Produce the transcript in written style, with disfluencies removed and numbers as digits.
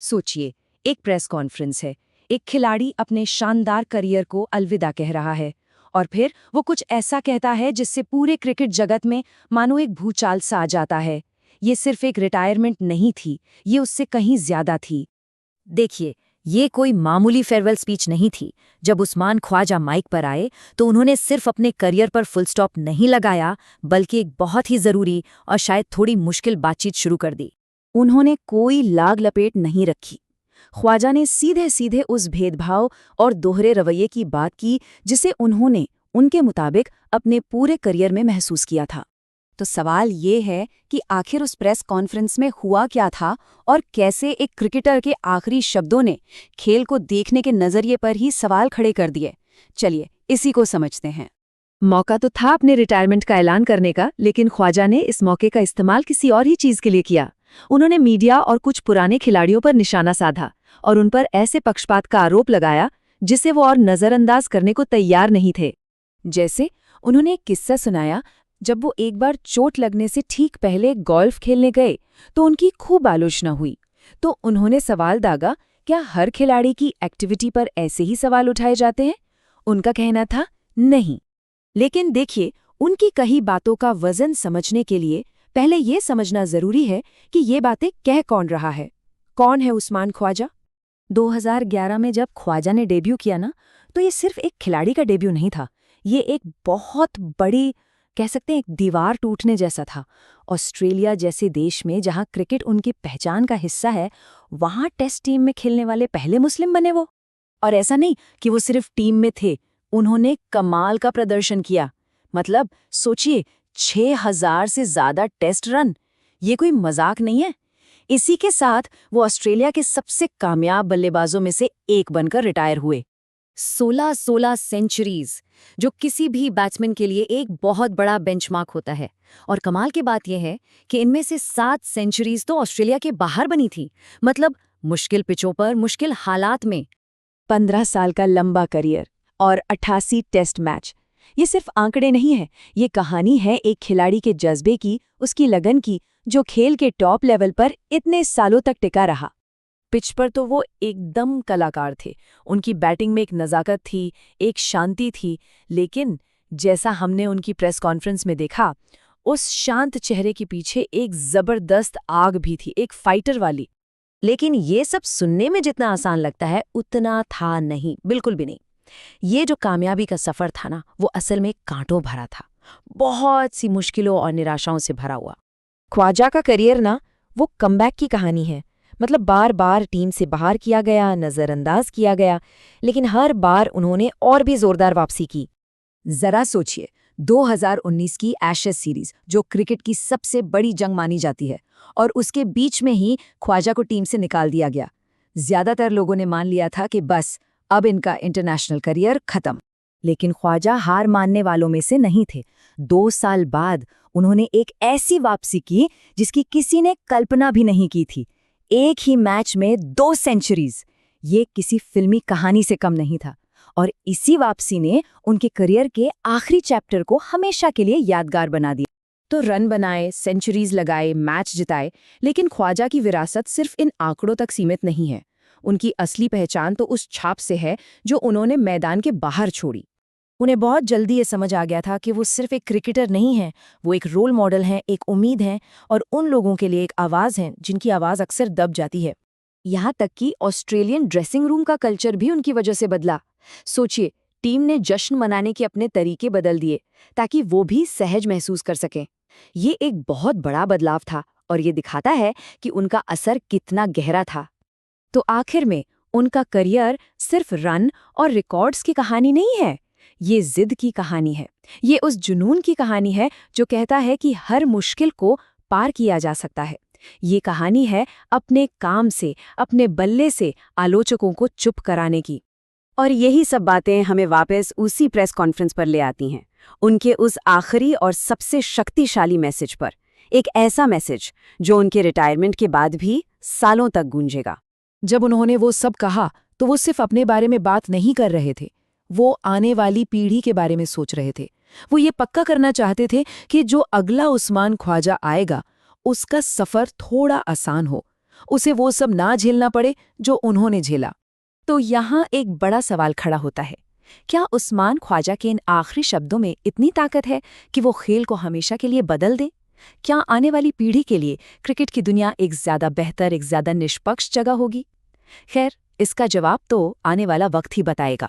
सोचिए, एक press conference है, एक खिलाड़ी अपने शानदार करियर को अलविदा कह रहा है और फिर वो कुछ ऐसा कहता है जिससे पूरे क्रिकेट जगत में मानो एक भूचाल सा आ जाता है। ये सिर्फ एक रिटायरमेंट नहीं थी, ये उससे कहीं ज्यादा थी। देखिए, ये कोई मामूली फेयरवेल स्पीच नहीं थी। जब उस्मान ख्वाजा माइक पर आए तो उन्होंने सिर्फ अपने करियर पर फुल स्टॉप नहीं लगाया, बल्कि एक बहुत ही जरूरी और शायद थोड़ी मुश्किल बातचीत शुरू कर दी। उन्होंने कोई लाग लपेट नहीं रखी। ख्वाजा ने सीधे सीधे उस भेदभाव और दोहरे रवैये की बात की जिसे उन्होंने उनके मुताबिक अपने पूरे करियर में महसूस किया था। तो सवाल ये है कि आखिर उस प्रेस कॉन्फ्रेंस में हुआ क्या था और कैसे एक क्रिकेटर के आखिरी शब्दों ने खेल को देखने के नजरिए पर ही सवाल खड़े कर दिए। चलिए इसी को समझते हैं। मौका तो था अपने रिटायरमेंट का ऐलान करने का, लेकिन ख्वाजा ने इस मौके का इस्तेमाल किसी और ही चीज के लिए किया। उन्होंने मीडिया और कुछ पुराने खिलाड़ियों पर निशाना साधा और उन पर ऐसे पक्षपात का आरोप लगाया जिसे वो और नजरअंदाज करने को तैयार नहीं थे। जैसे उन्होंने एक किस्सा सुनाया, जब वो एक बार चोट लगने से ठीक पहले गोल्फ खेलने गए तो उनकी खूब आलोचना हुई। तो उन्होंने सवाल दागा, क्या हर खिलाड़ी की एक्टिविटी पर ऐसे ही सवाल उठाए जाते हैं? उनका कहना था नहीं। लेकिन देखिए, उनकी कही बातों का वजन समझने के लिए पहले ये समझना जरूरी है कि ये बातें कह कौन रहा है। कौन है उस्मान ख्वाजा? 2011 में जब ख्वाजा ने डेब्यू किया ना, तो ये सिर्फ एक खिलाड़ी का डेब्यू नहीं था। ये एक बहुत बड़ी, कह सकते हैं, एक दीवार टूटने जैसा था। ऑस्ट्रेलिया जैसे देश में जहां क्रिकेट उनकी पहचान का हिस्सा है, वहां टेस्ट टीम में खेलने वाले पहले मुस्लिम बने वो। और ऐसा नहीं कि वो सिर्फ टीम में थे, उन्होंने कमाल का प्रदर्शन किया। मतलब सोचिए, 6000 से ज्यादा टेस्ट रन, ये कोई मजाक नहीं है। इसी के साथ वो ऑस्ट्रेलिया के सबसे कामयाब बल्लेबाजों में से एक बनकर रिटायर हुए। 16 सेंचुरीज, जो किसी भी बैट्समैन के लिए एक बहुत बड़ा बेंचमार्क होता है। और कमाल की बात यह है कि इनमें से 7 सेंचुरीज तो ऑस्ट्रेलिया के बाहर बनी थी, मतलब मुश्किल पिचों पर, मुश्किल हालात में। 15 साल का लंबा करियर और 88 टेस्ट मैच, ये सिर्फ आंकड़े नहीं है, ये कहानी है एक खिलाड़ी के जज्बे की, उसकी लगन की, जो खेल के टॉप लेवल पर इतने सालों तक टिका रहा। पिच पर तो वो एकदम कलाकार थे, उनकी बैटिंग में एक नज़ाकत थी, एक शांति थी। लेकिन जैसा हमने उनकी प्रेस कॉन्फ्रेंस में देखा, उस शांत चेहरे के पीछे एक जबरदस्त आग भी थी, एक फाइटर वाली। लेकिन ये सब सुनने में जितना आसान लगता है, उतना था नहीं, बिल्कुल भी नहीं। ये जो कामयाबी का सफर था ना, वो असल में कांटों भरा था, बहुत सी मुश्किलों और निराशाओं से भरा हुआ। ख्वाजा का करियर ना, वो कमबैक की कहानी है। मतलब बार बार टीम से बाहर किया गया, नज़रअंदाज किया गया, लेकिन हर बार उन्होंने और भी जोरदार वापसी की। जरा सोचिए, 2019 की एशेज सीरीज, जो क्रिकेट की सबसे बड़ी जंग मानी जाती है, और उसके बीच में ही ख्वाजा को टीम से निकाल दिया गया। ज्यादातर लोगों ने मान लिया था कि बस अब इनका इंटरनेशनल करियर खत्म। लेकिन ख्वाजा हार मानने वालों में से नहीं थे। 2 साल बाद उन्होंने एक ऐसी वापसी की जिसकी किसी ने कल्पना भी नहीं की थी। एक ही मैच में 2 सेंचुरीज, ये किसी फिल्मी कहानी से कम नहीं था। और इसी वापसी ने उनके करियर के आखिरी चैप्टर को हमेशा के लिए यादगार बना दिया। तो रन बनाए, सेंचुरीज लगाए, मैच जिताए, लेकिन ख्वाजा की विरासत सिर्फ इन आंकड़ों तक सीमित नहीं है। उनकी असली पहचान तो उस छाप से है जो उन्होंने मैदान के बाहर छोड़ी। उन्हें बहुत जल्दी ये समझ आ गया था कि वो सिर्फ एक क्रिकेटर नहीं है, वो एक रोल मॉडल हैं, एक उम्मीद हैं, और उन लोगों के लिए एक आवाज़ हैं जिनकी आवाज़ अक्सर दब जाती है। यहाँ तक कि ऑस्ट्रेलियन ड्रेसिंग रूम का कल्चर भी उनकी वजह से बदला। सोचिए, टीम ने जश्न मनाने के अपने तरीके बदल दिए ताकि वो भी सहज महसूस कर सकें। ये एक बहुत बड़ा बदलाव था और ये दिखाता है कि उनका असर कितना गहरा था। तो आखिर में उनका करियर सिर्फ रन और रिकॉर्ड्स की कहानी नहीं है, ये जिद की कहानी है। ये उस जुनून की कहानी है जो कहता है कि हर मुश्किल को पार किया जा सकता है। ये कहानी है अपने काम से, अपने बल्ले से आलोचकों को चुप कराने की। और यही सब बातें हमें वापस उसी प्रेस कॉन्फ्रेंस पर ले आती हैं, उनके उस आखिरी और सबसे शक्तिशाली मैसेज पर। एक ऐसा मैसेज जो उनके रिटायरमेंट के बाद भी सालों तक गूंजेगा। जब उन्होंने वो सब कहा तो वो सिर्फ अपने बारे में बात नहीं कर रहे थे, वो आने वाली पीढ़ी के बारे में सोच रहे थे। वो ये पक्का करना चाहते थे कि जो अगला उस्मान ख्वाजा आएगा, उसका सफ़र थोड़ा आसान हो, उसे वो सब ना झेलना पड़े जो उन्होंने झेला। तो यहाँ एक बड़ा सवाल खड़ा होता है, क्या उस्मान ख्वाजा के इन आखिरी शब्दों में इतनी ताकत है कि वो खेल को हमेशा के लिए बदल दे? क्या आने वाली पीढ़ी के लिए क्रिकेट की दुनिया एक ज़्यादा बेहतर, एक ज़्यादा निष्पक्ष जगह होगी? खैर, इसका जवाब तो आने वाला वक्त ही बताएगा।